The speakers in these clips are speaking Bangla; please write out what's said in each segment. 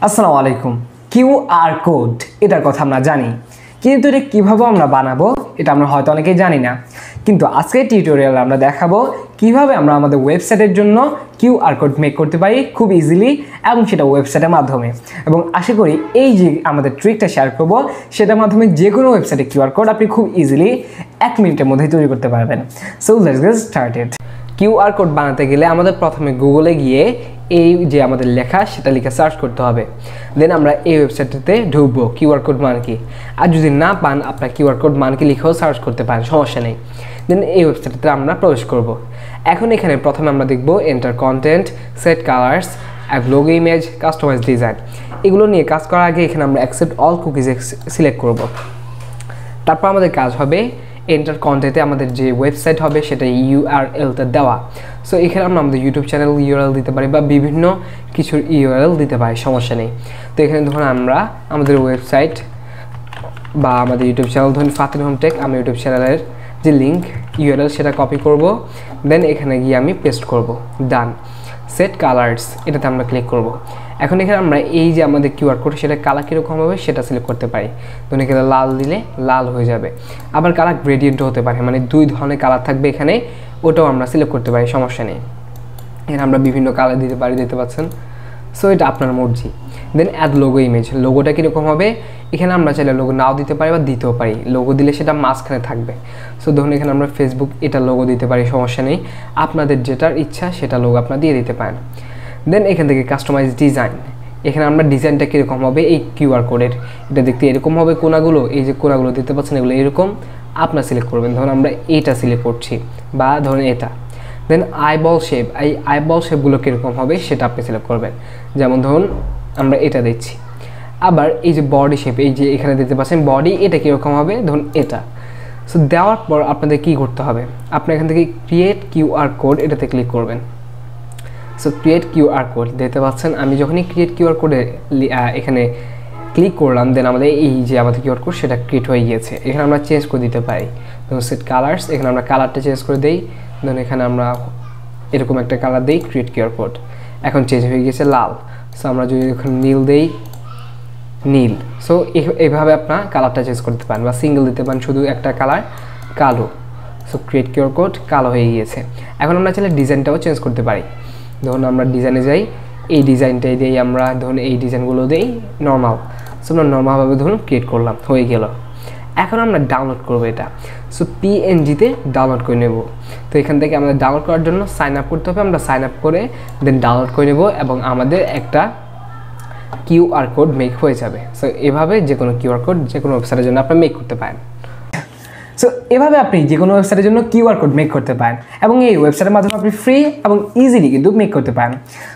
আসসালামু আলাইকুম। কিউআর কোড এটার কথা আমরা জানি, কিন্তু এটা কিভাবে আমরা বানাবো এটা আমরা হয়তো অনেকেই জানি না। কিন্তু আজকের টিউটোরিয়ালে আমরা দেখাবো কিভাবে আমরা আমাদের ওয়েবসাইটের জন্য কিউআর কোড মেক করতে পারি খুব ইজিলি, এবং সেটা ওয়েবসাইটের মাধ্যমে। এবং আশা করি এই যে আমাদের ট্রিকটা শেয়ার করব সেটার মাধ্যমে যে কোনো ওয়েবসাইটে কিউআর কোড আপনি খুব ইজিলি 1 মিনিটের মধ্যেই তৈরি করতে পারবেন। So let's get started. QR code বানাতে গেলে আমাদের প্রথমে গুগলে গিয়ে এই যে আমাদের লেখা সেটা লিখে সার্চ করতে হবে। দেন আমরা এই ওয়েবসাইটটিতে ঢুকবো কিউআর কোড মান কি। আর যদি না পান আপনার কিউআর কোড মান কি লিখেও সার্চ করতে পারেন, সমস্যা নেই। দেন এই ওয়েবসাইটটিতে আমরা প্রবেশ করব। এখন এখানে প্রথমে আমরা দেখব enter content, set colours, logo image, customise design. এগুলো নিয়ে কাজ করার আগে এখানে আমরা অ্যাকসেপ্ট অল কুকিজ সিলেক্ট করব। তারপর আমাদের কাজ হবে এন্টার কন্টেন্টে আমাদের যে ওয়েবসাইট হবে সেটা ইউআরএলটা দেওয়া। সো এখানে আমরা আমাদের ইউটিউব চ্যানেল ইউআরএল দিতে পারি বা বিভিন্ন কিছুর ইউআরএল দিতে পারি, সমস্যা নেই। তো এখানে ধরুন আমরা আমাদের ওয়েবসাইট বা আমাদের ইউটিউব চ্যানেল ধরুন ফাতিন হোমটেক, আমি ইউটিউব চ্যানেলের যে লিঙ্ক ইউআরএল সেটা কপি করব। দেন এখানে গিয়ে আমি পেস্ট করব। ডান। সেট কালার্স এটাতে আমরা ক্লিক করব। এখন এখানে আমরা এই যে আমাদের কিউআর কোড সেটা কালার কীরকম হবে সেটা সিলেক্ট করতে পারি। ধরুন এখানে লাল দিলে লাল হয়ে যাবে, আবার কালার গ্রেডিয়েন্টও হতে পারে, মানে 2 ধরনের কালার থাকবে এখানে, ওটাও আমরা সিলেক্ট করতে পারি, সমস্যা নেই। এখানে আমরা বিভিন্ন কালার দিতে পারি, দিতে পাচ্ছেন। সো এটা আপনার মর্জি। দেন অ্যাড লোগো ইমেজ, লোগোটা কীরকম হবে এখানে আমরা চাইলে লোগো নাও দিতে পারি বা দিতেও পারি। লোগো দিলে সেটা মাঝখানে থাকবে। সো ধরুন এখানে আমরা ফেসবুক এটা লোগো দিতে পারি, সমস্যা নেই। আপনাদের যেটার ইচ্ছা সেটা লোগো আপনারা দিয়ে দিতে পারেন। দেন এখান থেকে কাস্টমাইজ ডিজাইন, এখানে আমরা ডিজাইনটা কীরকম হবে এই কিউআর কোডের, এটা দেখতে এরকম হবে, কোনাগুলো এই যে কোনাগুলো দিতে পাচ্ছেন এগুলো এরকম আপনার সিলেক্ট করবেন। ধরুন আমরা এইটা সিলেক্ট করছি বা ধরুন এটা। দেন আইবল শেপ, এই আইবল শেপগুলো কীরকম হবে সেটা আপনি সিলেক্ট করবেন। যেমন ধরুন আমরা এটা দিচ্ছি। আবার এই যে বডি শেপ, এই যে এখানে দিতে পাচ্ছেন বডি, এটা কীরকম হবে ধরুন এটা। সো দেওয়ার পর আপনাদের কী করতে হবে, আপনি এখান থেকে ক্রিয়েট কিউআর কোড এটাতে ক্লিক করবেন। সো ক্রিয়েট কিউআর কোড দেখতে পাচ্ছেন, আমি যখনই ক্রিয়েট কিউআর কোডে এখানে ক্লিক করলাম দেন আমাদের এই যে আমাদের কিউআর কোড সেটা ক্রিয়েট হয়ে গিয়েছে। এখানে আমরা চেঞ্জ করে দিতে পারি। ধরুন সেট কালার্স, এখানে আমরা কালারটা চেঞ্জ করে দিই। ধরুন এখানে আমরা এরকম একটা কালার দিই, ক্রিয়েট কিউআর কোড এখন চেঞ্জ হয়ে গেছে লাল। সো আমরা যদি এখানে নীল দিই, নীল। সো এইভাবে আপনার কালারটা চেঞ্জ করতে পারেন বা সিঙ্গেল দিতে পারেন, শুধু একটা কালার কালো। সো ক্রিয়েট কিউআর কোড কালো হয়ে গিয়েছে। এখন আমরা চাইলে ডিজাইনটাও চেঞ্জ করতে পারি। ধরুন আমরা ডিজাইনে যাই, এই ডিজাইনটাই দিই আমরা, ধরুন এই ডিজাইনগুলো দিই নর্মাল। সো আমরা নর্মালভাবে ধরুন ক্রিয়েট করলাম, হয়ে গেল। এখন আমরা ডাউনলোড করবো এটা। সো পিএনজিতে ডাউনলোড করে নেব। তো এখান থেকে আমাদের ডাউনলোড করার জন্য সাইন আপ করতে হবে, আমরা সাইন আপ করে দেন ডাউনলোড করে নেব এবং আমাদের একটা কিউআর কোড মেক হয়ে যাবে। সো এভাবে যে কোনো কিউআর কোড যে কোনো ওয়েবসাইটের জন্য আপনি মেক করতে পারেন। সো এভাবে আপনি যে কোনো ওয়েবসাইটের জন্য কিউআর কোড মেক করতে পারেন এবং এই ওয়েবসাইটের মাধ্যমে আপনি ফ্রি এবং ইজিলি কিন্তু মেক করতে পারেন।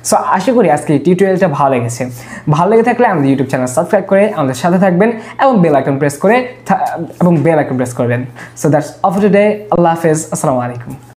সো আশা করি আজকে এই টিউটোরিয়ালটা ভালো লেগেছে। ভালো লেগে থাকলে আমাদের ইউটিউব চ্যানেল সাবস্ক্রাইব করে আমাদের সাথে থাকবেন এবং বেল আইকন প্রেস করবেন। So that's all for today. আল্লাহ হাফেজ, আসসালামু আলাইকুম।